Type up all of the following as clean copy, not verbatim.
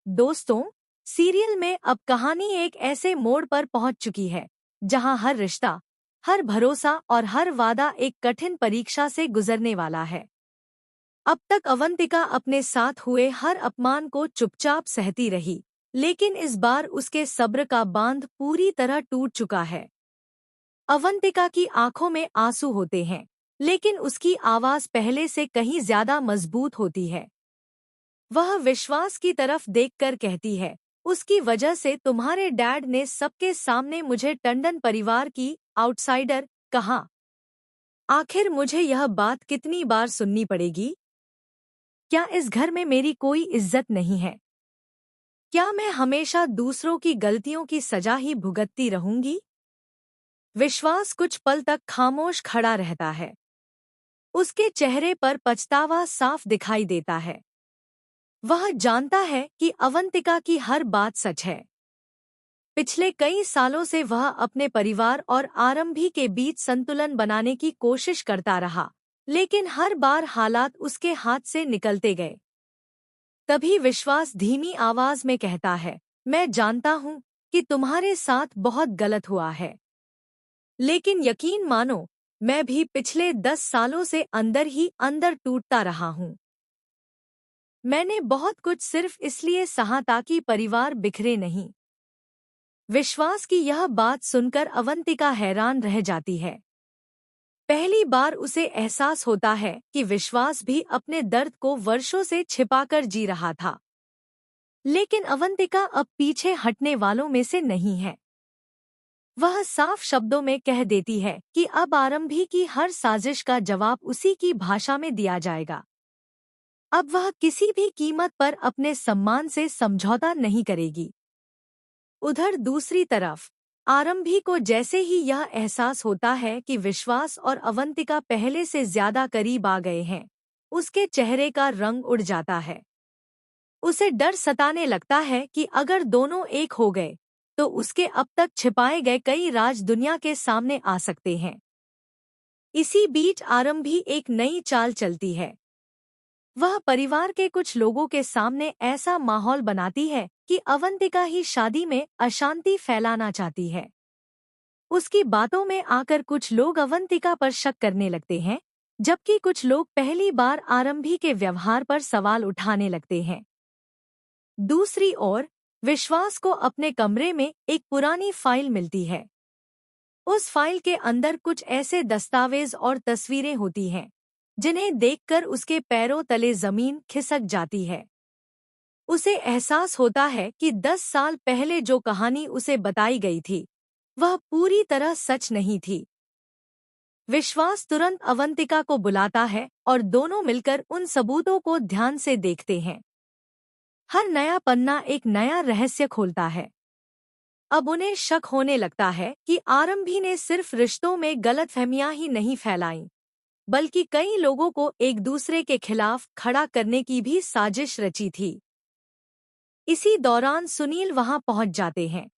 दोस्तों, सीरियल में अब कहानी एक ऐसे मोड़ पर पहुंच चुकी है जहां हर रिश्ता, हर भरोसा और हर वादा एक कठिन परीक्षा से गुजरने वाला है। अब तक अवंतिका अपने साथ हुए हर अपमान को चुपचाप सहती रही, लेकिन इस बार उसके सब्र का बांध पूरी तरह टूट चुका है। अवंतिका की आंखों में आंसू होते हैं, लेकिन उसकी आवाज पहले से कहीं ज्यादा मजबूत होती है। वह विश्वास की तरफ देखकर कहती है, उसकी वजह से तुम्हारे डैड ने सबके सामने मुझे टंडन परिवार की आउटसाइडर कहा। आखिर मुझे यह बात कितनी बार सुननी पड़ेगी? क्या इस घर में मेरी कोई इज्जत नहीं है? क्या मैं हमेशा दूसरों की गलतियों की सजा ही भुगतती रहूंगी? विश्वास कुछ पल तक खामोश खड़ा रहता है। उसके चेहरे पर पछतावा साफ दिखाई देता है। वह जानता है कि अवंतिका की हर बात सच है। पिछले कई सालों से वह अपने परिवार और आरंभी के बीच संतुलन बनाने की कोशिश करता रहा, लेकिन हर बार हालात उसके हाथ से निकलते गए। तभी विश्वास धीमी आवाज में कहता है, मैं जानता हूँ कि तुम्हारे साथ बहुत गलत हुआ है, लेकिन यकीन मानो, मैं भी पिछले 10 सालों से अंदर ही अंदर टूटता रहा हूँ। मैंने बहुत कुछ सिर्फ इसलिए सहा ताकि परिवार बिखरे नहीं। विश्वास की यह बात सुनकर अवंतिका हैरान रह जाती है। पहली बार उसे एहसास होता है कि विश्वास भी अपने दर्द को वर्षों से छिपाकर जी रहा था। लेकिन अवंतिका अब पीछे हटने वालों में से नहीं है। वह साफ शब्दों में कह देती है कि अब आरंभी की हर साजिश का जवाब उसी की भाषा में दिया जाएगा। अब वह किसी भी कीमत पर अपने सम्मान से समझौता नहीं करेगी। उधर दूसरी तरफ आरंभी को जैसे ही यह एहसास होता है कि विश्वास और अवंतिका पहले से ज्यादा करीब आ गए हैं, उसके चेहरे का रंग उड़ जाता है। उसे डर सताने लगता है कि अगर दोनों एक हो गए तो उसके अब तक छिपाए गए कई राज दुनिया के सामने आ सकते हैं। इसी बीच आरंभी एक नई चाल चलती है। वह परिवार के कुछ लोगों के सामने ऐसा माहौल बनाती है कि अवंतिका ही शादी में अशांति फैलाना चाहती है। उसकी बातों में आकर कुछ लोग अवंतिका पर शक करने लगते हैं, जबकि कुछ लोग पहली बार आरंभी के व्यवहार पर सवाल उठाने लगते हैं। दूसरी ओर विश्वास को अपने कमरे में एक पुरानी फाइल मिलती है। उस फाइल के अंदर कुछ ऐसे दस्तावेज और तस्वीरें होती हैं जिन्हें देखकर उसके पैरों तले जमीन खिसक जाती है। उसे एहसास होता है कि 10 साल पहले जो कहानी उसे बताई गई थी, वह पूरी तरह सच नहीं थी। विश्वास तुरंत अवंतिका को बुलाता है और दोनों मिलकर उन सबूतों को ध्यान से देखते हैं। हर नया पन्ना एक नया रहस्य खोलता है। अब उन्हें शक होने लगता है कि आरंभी ने सिर्फ रिश्तों में गलतफहमियां ही नहीं फैलाईं, बल्कि कई लोगों को एक दूसरे के खिलाफ खड़ा करने की भी साजिश रची थी। इसी दौरान सुनील वहां पहुंच जाते हैं।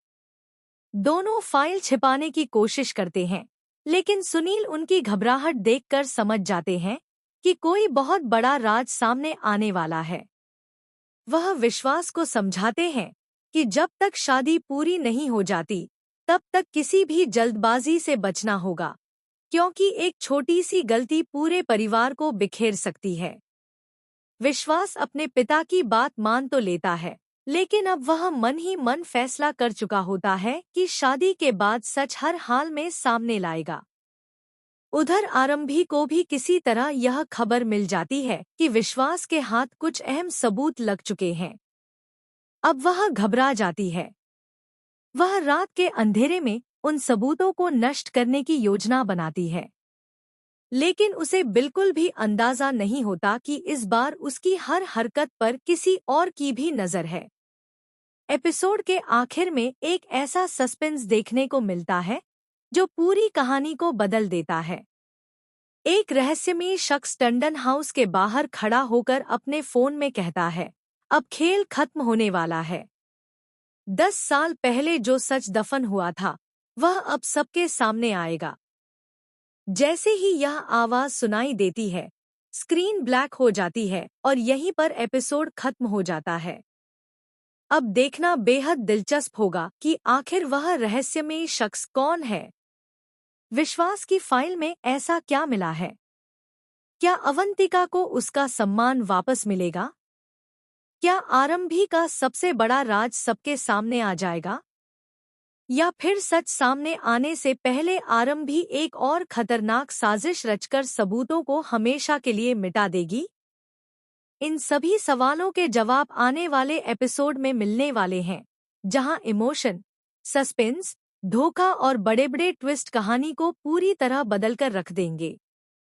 दोनों फाइल छिपाने की कोशिश करते हैं, लेकिन सुनील उनकी घबराहट देखकर समझ जाते हैं कि कोई बहुत बड़ा राज सामने आने वाला है। वह विश्वास को समझाते हैं कि जब तक शादी पूरी नहीं हो जाती, तब तक किसी भी जल्दबाजी से बचना होगा, क्योंकि एक छोटी सी गलती पूरे परिवार को बिखेर सकती है। विश्वास अपने पिता की बात मान तो लेता है, लेकिन अब वह मन ही मन फैसला कर चुका होता है कि शादी के बाद सच हर हाल में सामने लाएगा। उधर आरंभी को भी किसी तरह यह खबर मिल जाती है कि विश्वास के हाथ कुछ अहम सबूत लग चुके हैं। अब वह घबरा जाती है। वह रात के अंधेरे में उन सबूतों को नष्ट करने की योजना बनाती है, लेकिन उसे बिल्कुल भी अंदाजा नहीं होता कि इस बार उसकी हर हरकत पर किसी और की भी नजर है। एपिसोड के आखिर में एक ऐसा सस्पेंस देखने को मिलता है जो पूरी कहानी को बदल देता है। एक रहस्यमयी शख्स टंडन हाउस के बाहर खड़ा होकर अपने फोन में कहता है, अब खेल खत्म होने वाला है। 10 साल पहले जो सच दफन हुआ था, वह अब सबके सामने आएगा। जैसे ही यह आवाज सुनाई देती है, स्क्रीन ब्लैक हो जाती है और यहीं पर एपिसोड खत्म हो जाता है। अब देखना बेहद दिलचस्प होगा कि आखिर वह रहस्यमयी शख्स कौन है। विश्वास की फाइल में ऐसा क्या मिला है? क्या अवंतिका को उसका सम्मान वापस मिलेगा? क्या आरंभी का सबसे बड़ा राज सबके सामने आ जाएगा? या फिर सच सामने आने से पहले आरंभी एक और खतरनाक साजिश रचकर सबूतों को हमेशा के लिए मिटा देगी? इन सभी सवालों के जवाब आने वाले एपिसोड में मिलने वाले हैं, जहां इमोशन, सस्पेंस, धोखा और बड़े बड़े ट्विस्ट कहानी को पूरी तरह बदलकर रख देंगे।